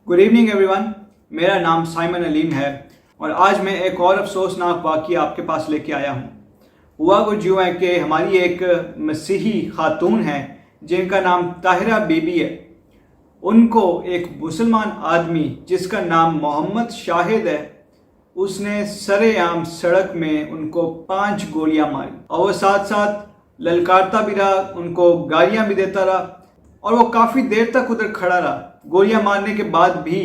Good evening everyone, मेरा नाम Simon Aleem है और आज मैं एक और अफसोसनाक वाक़या आपके पास लेके आया हूँ। हुआ कुछ यूँ है कि हमारी एक मसीही खातून है जिनका नाम ताहिरा बीबी है। उनको एक मुसलमान आदमी जिसका नाम मोहम्मद शाहिद है, उसने सरेआम सड़क में उनको 5 गोलियां मारी और वो साथ साथ ललकारता भी रहा, उनको गालियां भी देता रहा और वो काफ़ी देर तक उधर खड़ा रहा गोलियां मारने के बाद भी।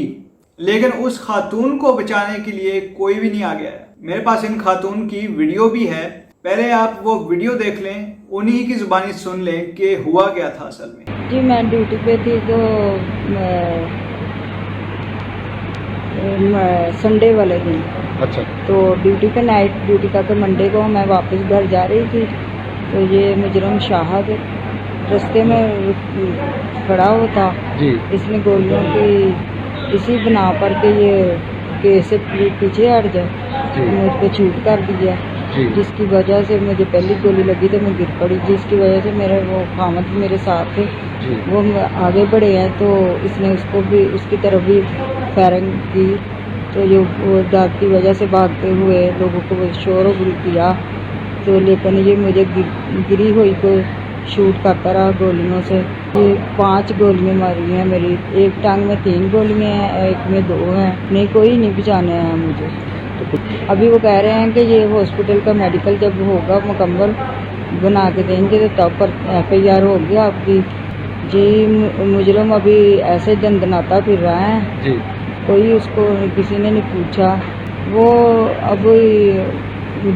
लेकिन उस खातून को बचाने के लिए कोई भी नहीं आ गया है। मेरे पास इन खातून की वीडियो भी है, पहले आप वो वीडियो देख लें, उन्हीं की ज़ुबानी सुन लें कि हुआ क्या था असल में। जी मैं ड्यूटी पे थी तो संडे वाले दिन। अच्छा। तो ड्यूटी पे नाइट ड्यूटी था तो मंडे को मैं वापस घर जा रही थी तो ये मुजरम शाहिद रास्ते में खड़ा हुआ था जी। इसने गोलियों की इसी बना पर के ये केस से पीछे हट जाए मुझ पे छूट कर दिया, जिसकी वजह से मुझे पहली गोली लगी तो मैं गिर पड़ी, जिसकी वजह से मेरे वो खामद मेरे साथ थे वो आगे बढ़े हैं तो इसने उसको भी उसकी तरफ भी फायरिंग की। तो जो वो डर की वजह से भागते हुए लोगों को शोर किया तो लेकिन ये मुझे गिरी हुई को शूट करता रहा गोलियों से। ये 5 गोलियां मारी हैं मेरी, एक टांग में 3 गोलियां हैं, एक में 2 हैं। नहीं कोई नहीं बचाने आया मुझे। अभी वो कह रहे हैं कि ये हॉस्पिटल का मेडिकल जब होगा मुकम्मल बना के देंगे तो तब पर FIR होगी आपकी। जी मुजरम अभी ऐसे दंदनाता फिर रहा है जी। कोई उसको किसी ने नहीं पूछा। वो अब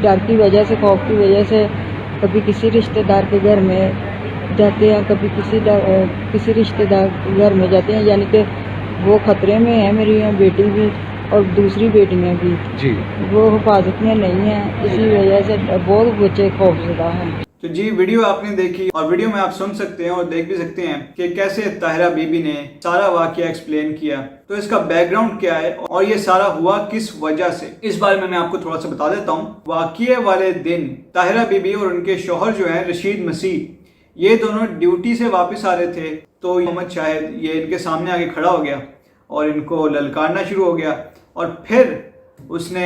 डर की वजह से खौफ की वजह से कभी किसी रिश्तेदार के घर में जाते हैं, कभी किसी रिश्तेदार के घर में जाते हैं, यानी कि वो खतरे में है मेरी बेटी भी और दूसरी बेटियाँ भी जी। वो हिफाजत में नहीं है, इसी वजह से बहुत बच्चे खौफजदा हैं। तो जी वीडियो आपने देखी और वीडियो में आप सुन सकते हैं और देख भी सकते हैं कि कैसे ताहिरा बीबी ने सारा वाकया एक्सप्लेन किया। तो इसका बैकग्राउंड क्या है और ये सारा हुआ किस वजह से, इस बारे में मैं आपको थोड़ा सा बता देता हूँ। वाकये वाले दिन ताहिरा बीबी और उनके शौहर जो है रशीद मसीह, ये दोनों ड्यूटी से वापस आ रहे थे तो मोहम्मद शाहिद ये इनके सामने आके खड़ा हो गया और इनको ललकारना शुरू हो गया और फिर उसने,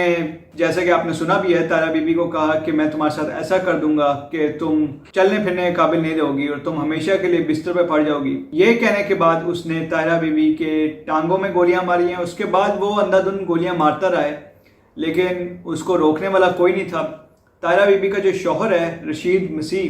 जैसा कि आपने सुना भी है, ताहिरा बीबी को कहा कि मैं तुम्हारे साथ ऐसा कर दूंगा कि तुम चलने फिरने के काबिल नहीं रहोगी और तुम हमेशा के लिए बिस्तर पे पड़ जाओगी। ये कहने के बाद उसने ताहिरा बीबी के टांगों में गोलियां मारी हैं। उसके बाद वो अंधाधुंध गोलियां मारता रहा है लेकिन उसको रोकने वाला कोई नहीं था। ताहिरा बीबी का जो शौहर है रशीद मसीह,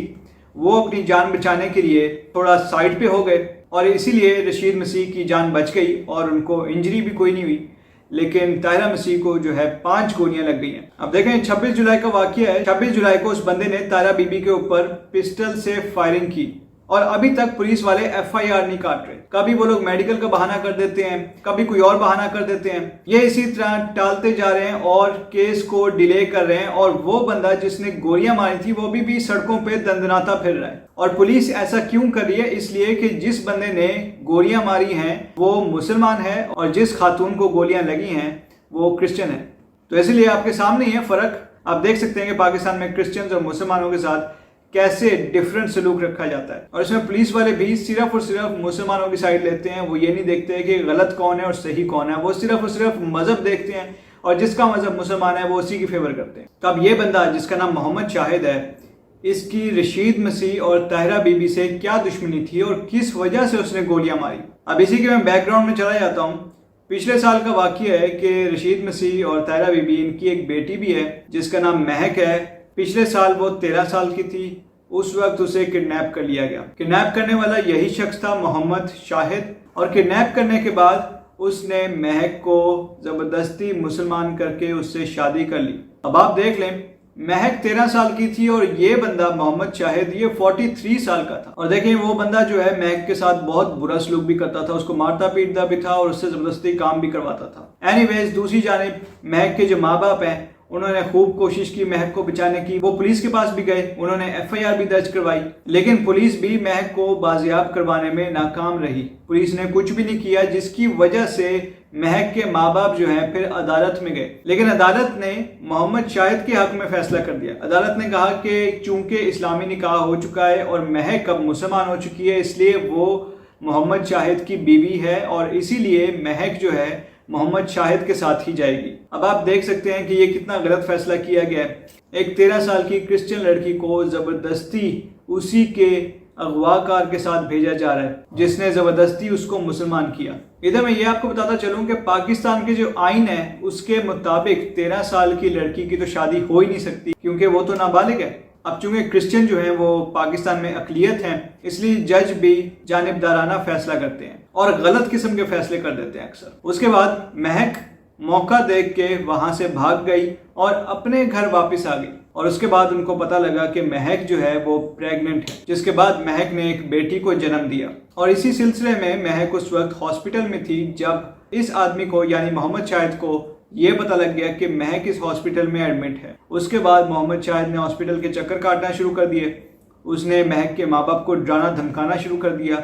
वो अपनी जान बचाने के लिए थोड़ा साइड पे हो गए और इसीलिए रशीद मसीह की जान बच गई और उनको इंजरी भी कोई नहीं हुई। लेकिन ताहिरा मसीह को जो है 5 गोलियां लग गई हैं। अब देखें 26 जुलाई का वाकया है। 26 जुलाई को उस बंदे ने ताहिरा बीबी के ऊपर पिस्टल से फायरिंग की और अभी तक पुलिस वाले FIR नहीं काट रहे। कभी वो लोग मेडिकल का बहाना कर देते हैं, कभी कोई और बहाना कर देते हैं। ये इसी तरह टालते जा रहे हैं और केस को डिले कर रहे हैं और वो बंदा जिसने गोलियां मारी थी वो भी सड़कों पे दंदनाता फिर रहा है। और पुलिस ऐसा क्यों कर रही है? इसलिए कि जिस बंदे ने गोलियां मारी हैं वो मुसलमान है और जिस खातून को गोलियां लगी हैं वो क्रिश्चियन है। तो इसलिए आपके सामने ही है फ़र्क। आप देख सकते हैं कि पाकिस्तान में क्रिश्चियंस और मुसलमानों के साथ कैसे डिफरेंट सलूक रखा जाता है। और इसमें पुलिस वाले भी सिर्फ और सिर्फ मुसलमानों की साइड लेते हैं। वो ये नहीं देखते हैं कि गलत कौन है और सही कौन है। वो सिर्फ और सिर्फ मजहब देखते हैं और जिसका मजहब मुसलमान है वो उसी की फेवर करते हैं। तो अब ये बंदा जिसका नाम मोहम्मद शाहिद है, इसकी रशीद मसीह और ताहिरा बीबी से क्या दुश्मनी थी और किस वजह से उसने गोलियां मारी। अब इसी के मैं बैकग्राउंड में चला जाता हूँ। पिछले साल का वाकया है कि रशीद मसीह और ताहिरा बीबी, इनकी एक बेटी भी है जिसका नाम महक है। पिछले साल वो 13 साल की थी। उस वक्त उसे किडनैप कर लिया गया। किडनैप करने वाला यही शख्स था मोहम्मद शाहिद और किडनैप करने के बाद उसने महक को जबरदस्ती मुसलमान करके उससे शादी कर ली। अब आप देख लें, महक 13 साल की थी और ये बंदा मोहम्मद शाहिद ये 43 साल का था। और देखें वो बंदा जो है महक के साथ बहुत बुरा सलूक भी करता था, उसको मारता पीटता भी था और उससे जबरदस्ती काम भी करवाता था। एनीवेज, दूसरी जानिब महक के जो माँ बाप हैं उन्होंने खूब कोशिश की महक को बचाने की। वो पुलिस के पास भी गए, उन्होंने FIR भी दर्ज करवाई, लेकिन पुलिस भी महक को बाजियाब करवाने में नाकाम रही। पुलिस ने कुछ भी नहीं किया, जिसकी वजह से महक के माँ बाप जो हैं फिर अदालत में गए। लेकिन अदालत ने मोहम्मद शाहिद के हक में फैसला कर दिया। अदालत ने कहा कि चूंकि इस्लामी निकाह हो चुका है और महक अब मुसलमान हो चुकी है, इसलिए वो محمد شاہد کی بیوی ہے اور اسی لیے مہک جو ہے محمد شاہد کے ساتھ ہی جائے گی۔ اب آپ دیکھ سکتے ہیں کہ یہ کتنا غلط فیصلہ کیا گیا ہے۔ ایک 13 سال کی کرسچن لڑکی کو زبردستی اسی کے اغوا کار کے ساتھ بھیجا جا رہا ہے جس نے زبردستی اس کو مسلمان کیا۔ ادھر میں یہ آپ کو بتاتا چلوں کہ پاکستان کے جو آئین ہے اس کے مطابق 13 سال کی لڑکی کی تو شادی ہو ہی نہیں سکتی کیونکہ وہ تو نابالغ ہے۔ اب چونکہ کرسچن جو ہیں وہ پاکستان میں اقلیت ہیں اس لیے جج بھی جانبدارانہ فیصلہ کرتے ہیں اور غلط قسم کے فیصلے کر دیتے ہیں اکثر۔ اس کے بعد مہک موقع دیکھ کے وہاں سے بھاگ گئی اور اپنے گھر واپس آ گئی اور اس کے بعد ان کو پتہ لگا کہ مہک جو ہے وہ پریگننٹ ہے، جس کے بعد مہک نے ایک بیٹی کو جنم دیا۔ اور اسی سلسلے میں مہک اس وقت ہاسپٹل میں تھی جب اس آدمی کو یعنی محمد شاہد کو یہ پتہ لگ گیا کہ مہک اس ہاسپٹل میں ایڈمٹ ہے۔ اس کے بعد محمد شاہد نے ہاسپٹل کے چکر کاٹنا شروع کر دیے۔ اس نے مہک کے ماں باپ کو ڈرانا دھمکانا شروع کر دیا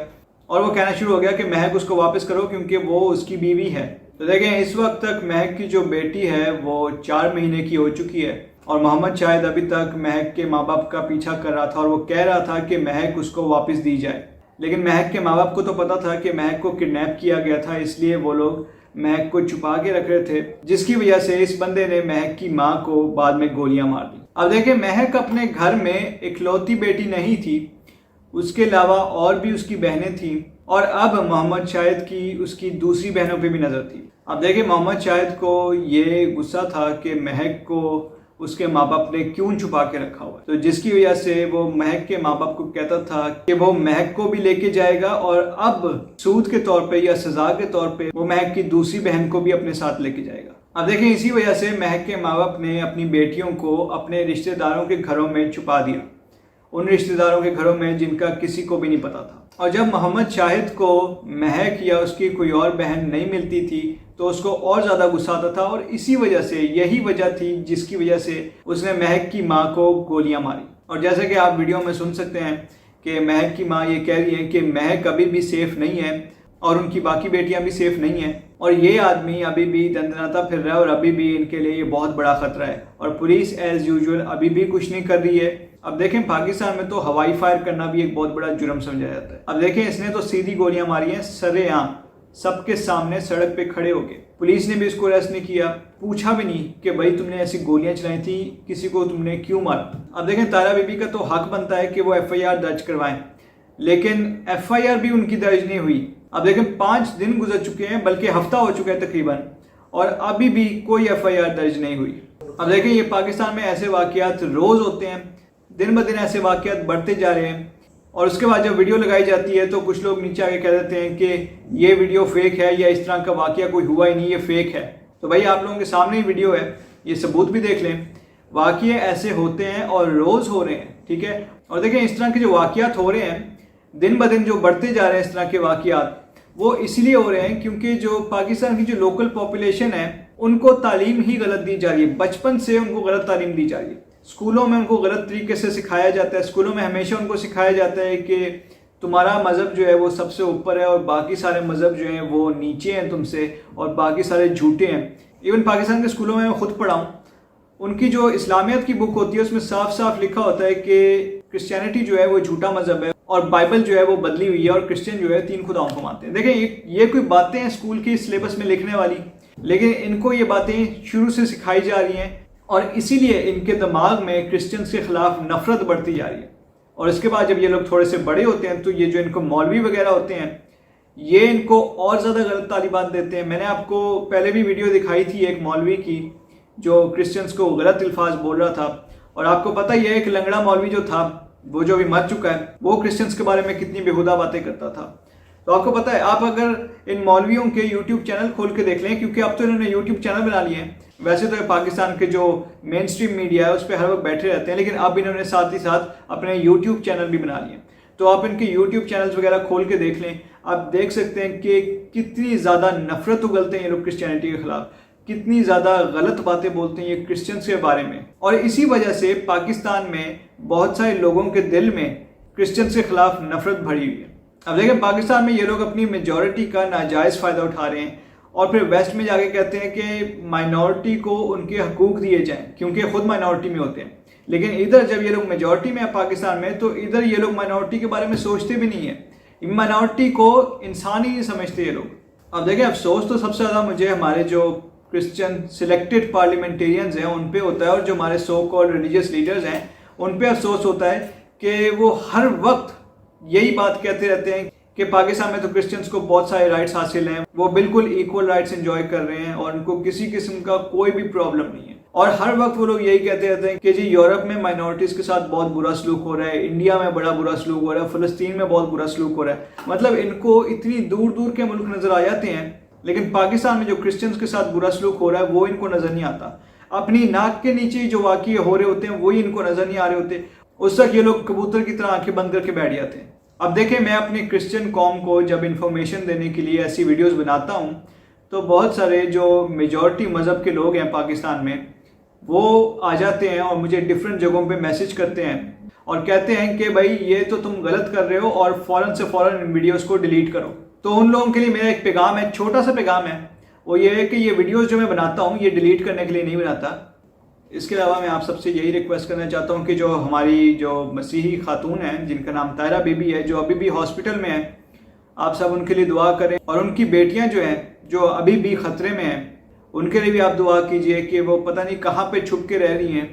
اور وہ کہنا شروع ہو گیا کہ مہک اس کو واپس کرو کیونکہ وہ اس کی بیوی ہے۔ تو دیکھیں اس وقت تک مہک کی جو بیٹی ہے وہ 4 مہینے کی ہو چکی ہے اور محمد شاہد ابھی تک مہک کے ماں باپ کا پیچھا کر رہا تھا اور وہ کہہ رہا تھا کہ مہک اس کو واپس دی جائے، لیکن مہک کے ماں باپ کو تو پتا تھا کہ مہک کو کڈنیپ کیا گیا تھا، اس لیے وہ لوگ مہک کو چھپا کے رکھ رہے تھے، جس کی وجہ سے اس بندے نے مہک کی ماں کو بعد میں گولیاں مار دی۔ اب دیکھیں مہک اپنے گھر میں اکلوتی بیٹی نہیں تھی، اس کے علاوہ اور بھی اس کی بہنیں تھیں اور اب محمد شاہد کی اس کی دوسری بہنوں پہ بھی نظر تھی۔ اب دیکھیں محمد شاہد کو یہ غصہ تھا کہ مہک کو اس کے ماں باپ نے کیوں چھپا کے رکھا ہوا ہے، تو جس کی وجہ سے وہ مہک کے ماں باپ کو کہتا تھا کہ وہ مہک کو بھی لے کے جائے گا اور اب سود کے طور پہ یا سزا کے طور پہ وہ مہک کی دوسری بہن کو بھی اپنے ساتھ لے کے جائے گا۔ اب دیکھیں اسی وجہ سے مہک کے ماں باپ نے اپنی بیٹیوں کو اپنے رشتہ داروں کے گھروں میں چھپا دیا، ان رشتہ داروں کے گھروں میں جن کا کسی کو بھی نہیں پتا تھا۔ اور جب محمد شاہد کو مہک یا اس کی کوئی اور بہن نہیں ملتی تھی تو اس کو اور زیادہ غصہ آتا تھا اور اسی وجہ سے یہی وجہ تھی جس کی وجہ سے اس نے مہک کی ماں کو گولیاں ماری۔ اور جیسے کہ آپ ویڈیو میں سن سکتے ہیں کہ مہک کی ماں یہ کہہ رہی ہے کہ مہک ابھی بھی سیف نہیں ہے اور ان کی باقی بیٹیاں بھی سیف نہیں ہیں اور یہ آدمی ابھی بھی دندناتا پھر رہا ہے اور ابھی بھی ان کے لیے یہ بہت بڑا خطرہ ہے اور پولیس ایز یوزول ابھی بھی کچھ نہیں کر رہی ہے۔ اب دیکھیں پاکستان میں تو ہوائی فائر کرنا بھی ایک بہت بڑا جرم سمجھا جاتا ہے۔ اب دیکھیں اس نے تو سیدھی گولیاں ماری ہیں سرے عام سب کے سامنے سڑک پہ کھڑے ہو کے، پولیس نے بھی اس کو ارسٹ نہیں کیا، پوچھا بھی نہیں کہ بھائی تم نے ایسی گولیاں چلائی تھی کسی کو تم نے کیوں مارا۔ اب دیکھیں طاہرہ بی بی کا تو حق بنتا ہے کہ وہ FIR درج کروائیں، لیکن FIR بھی ان کی درج نہیں ہوئی۔ اب دیکھیں 5 دن گزر چکے ہیں بلکہ ہفتہ ہو چکا ہے تقریباً اور ابھی بھی کوئی FIR درج نہیں ہوئی۔ اب دیکھیں یہ پاکستان میں ایسے واقعات روز ہوتے ہیں، دن بدن ایسے واقعات بڑھتے جا رہے ہیں اور اس کے بعد جب ویڈیو لگائی جاتی ہے تو کچھ لوگ نیچے آگے کہہ دیتے ہیں کہ یہ ویڈیو فیک ہے یا اس طرح کا واقعہ کوئی ہوا ہی نہیں، یہ فیک ہے۔ تو بھائی آپ لوگوں کے سامنے ہی ویڈیو ہے، یہ ثبوت بھی دیکھ لیں، واقعے ایسے ہوتے ہیں اور روز ہو رہے ہیں، ٹھیک ہے۔ اور دیکھیں اس طرح کے جو واقعات ہو رہے ہیں دن بدن جو بڑھتے جا رہے ہیں اس طرح کے واقعات، وہ اس لیے ہو رہے ہیں کیونکہ جو پاکستان کی جو لوکل پاپولیشن ہے ان کو تعلیم ہی غلط دی جا رہی ہے، بچپن سے ان کو غلط تعلیم دی جا رہی ہے، اسکولوں میں ان کو غلط طریقے سے سکھایا جاتا ہے، اسکولوں میں ہمیشہ ان کو سکھایا جاتا ہے کہ تمہارا مذہب جو ہے وہ سب سے اوپر ہے اور باقی سارے مذہب جو ہیں وہ نیچے ہیں تم سے اور باقی سارے جھوٹے ہیں۔ ایون پاکستان کے اسکولوں میں خود پڑھا ہوں، ان کی جو اسلامیت کی بک ہوتی ہے اس میں صاف صاف لکھا ہوتا ہے کہ کرسچینٹی جو ہے وہ جھوٹا مذہب ہے اور بائبل جو ہے وہ بدلی ہوئی ہے اور کرسچن جو ہے 3 خداؤں کو مانتے ہیں۔ دیکھیں یہ کوئی باتیں ہیں اسکول کی سلیبس میں لکھنے والی، لیکن ان کو یہ باتیں شروع سے سکھائی جا رہی ہیں اور اسی لیے ان کے دماغ میں کرسچنز کے خلاف نفرت بڑھتی جا رہی ہے۔ اور اس کے بعد جب یہ لوگ تھوڑے سے بڑے ہوتے ہیں تو یہ جو ان کو مولوی وغیرہ ہوتے ہیں یہ ان کو اور زیادہ غلط تعلیمات دیتے ہیں۔ میں نے آپ کو پہلے بھی ویڈیو دکھائی تھی ایک مولوی کی جو کرسچنز کو غلط الفاظ بول رہا تھا اور آپ کو پتہ ہی ہے ایک لنگڑا مولوی جو تھا وہ جو بھی مر چکا ہے وہ کرسچنز کے بارے میں کتنی بےہودہ باتیں کرتا تھا۔ تو آپ کو پتہ ہے آپ اگر ان مولویوں کے یوٹیوب چینل کھول کے دیکھ لیں، کیونکہ اب تو انہوں نے یوٹیوب چینل بنا لیے ہیں، ویسے تو پاکستان کے جو مین اسٹریم میڈیا ہے اس پہ ہر وقت بیٹھے رہتے ہیں، لیکن اب انہوں نے ساتھ ہی ساتھ اپنے یوٹیوب چینل بھی بنا لیے ہیں۔ تو آپ ان کے یوٹیوب چینلز وغیرہ کھول کے دیکھ لیں، آپ دیکھ سکتے ہیں کہ کتنی زیادہ نفرت اگلتے ہیں یہ لوگ کرسچینٹی کے خلاف، کتنی زیادہ غلط باتیں بولتے ہیں یہ کرسچنس کے بارے میں، اور اسی وجہ سے پاکستان میں بہت سارے لوگوں کے دل میں کرسچنس کے خلاف نفرت بھری ہوئی ہے۔ اب دیکھیں پاکستان میں یہ لوگ اپنی میجورٹی کا ناجائز فائدہ اٹھا رہے ہیں اور پھر ویسٹ میں جا کے کہتے ہیں کہ مائنورٹی کو ان کے حقوق دیے جائیں کیونکہ خود مائنورٹی میں ہوتے ہیں، لیکن ادھر جب یہ لوگ میجورٹی میں ہیں پاکستان میں تو ادھر یہ لوگ مائنورٹی کے بارے میں سوچتے بھی نہیں ہیں، माइनॉरिटी को इंसान ही नहीं समझते ये लोग। अब देखिए, अफसोस तो सबसे ज़्यादा मुझे हमारे जो क्रिश्चियन सिलेक्टेड पार्लियामेंटेरियंस हैं उन पे होता है, और जो हमारे सो कॉल्ड रिलीजियस लीडर्स हैं उन पे अफसोस होता है कि वो हर वक्त यही बात कहते रहते हैं कि पाकिस्तान में तो क्रिश्चियंस को बहुत सारे राइट्स हासिल हैं, वो बिल्कुल इक्वल राइट्स एंजॉय कर रहे हैं और उनको किसी किस्म का कोई भी प्रॉब्लम नहीं है। और हर वक्त वो लोग यही कहते रहते हैं कि जी यूरोप में माइनॉरिटीज़ के साथ बहुत बुरा सलूक हो रहा है, इंडिया में बड़ा बुरा सलूक हो रहा है, फ़लस्तीन में बहुत बुरा सलूक हो रहा है। मतलब इनको इतनी दूर दूर के मुल्क नज़र आ जाते हैं, लेकिन पाकिस्तान में जो क्रिश्चियंस के साथ बुरा सलूक हो रहा है वो इनको नज़र नहीं आता। अपनी नाक के नीचे जो वाक़ये हो रहे होते हैं वही इनको नज़र नहीं आ रहे होते, उस तक ये लोग कबूतर की तरह आंखें बंद करके बैठ जाते हैं। अब देखें, मैं अपनी क्रिश्चियन कौम को जब इन्फॉर्मेशन देने के लिए ऐसी वीडियोस बनाता हूं तो बहुत सारे जो मेजॉरिटी मज़हब के लोग हैं पाकिस्तान में वो आ जाते हैं और मुझे डिफरेंट जगहों पे मैसेज करते हैं और कहते हैं कि भाई ये तो तुम गलत कर रहे हो और फ़ौरन से फ़ौरन इन वीडियोज़ को डिलीट करो। तो उन लोगों के लिए मेरा एक पैगाम है, छोटा सा पैगाम है, वो ये है कि ये वीडियोज़ जो मैं बनाता हूँ ये डिलीट करने के लिए नहीं बनाता। इसके अलावा मैं आप सबसे यही रिक्वेस्ट करना चाहता हूँ कि जो हमारी जो मसीही खातून हैं जिनका नाम ताहिरा बीबी है, जो अभी भी हॉस्पिटल में है, आप सब उनके लिए दुआ करें, और उनकी बेटियाँ जो हैं जो अभी भी ख़तरे में हैं उनके लिए भी आप दुआ कीजिए कि वो पता नहीं कहाँ पे छुप के रह रही हैं,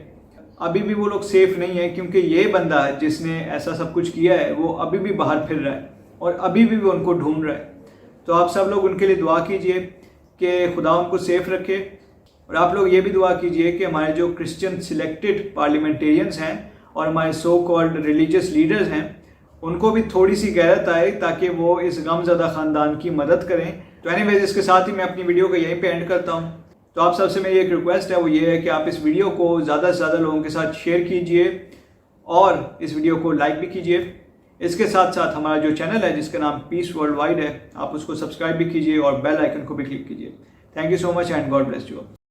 अभी भी वो लोग सेफ़ नहीं है, क्योंकि ये बंदा जिसने ऐसा सब कुछ किया है वो अभी भी बाहर फिर रहा है और अभी भी वो उनको ढूंढ रहा है। तो आप सब लोग उनके लिए दुआ कीजिए कि खुदा उनको सेफ़ रखे, और आप लोग ये भी दुआ कीजिए कि हमारे जो क्रिश्चियन सिलेक्टेड पार्लियामेंटेरियंस हैं और हमारे सो कॉल्ड रिलीजियस लीडर्स हैं उनको भी थोड़ी सी गैरत आए ताकि वो इस गमज़दा ख़ानदान की मदद करें। तो एनीवेज, इसके साथ ही मैं अपनी वीडियो को यहीं पे एंड करता हूँ। तो आप सबसे मेरी एक रिक्वेस्ट है, वो ये है कि आप इस वीडियो को ज़्यादा से ज़्यादा लोगों के साथ शेयर कीजिए और इस वीडियो को लाइक भी कीजिए। इसके साथ साथ हमारा जो चैनल है जिसका नाम पीस वर्ल्ड वाइड है, आप उसको सब्सक्राइब भी कीजिए और बेल आइकन को भी क्लिक कीजिए। Thank you so much and God bless you.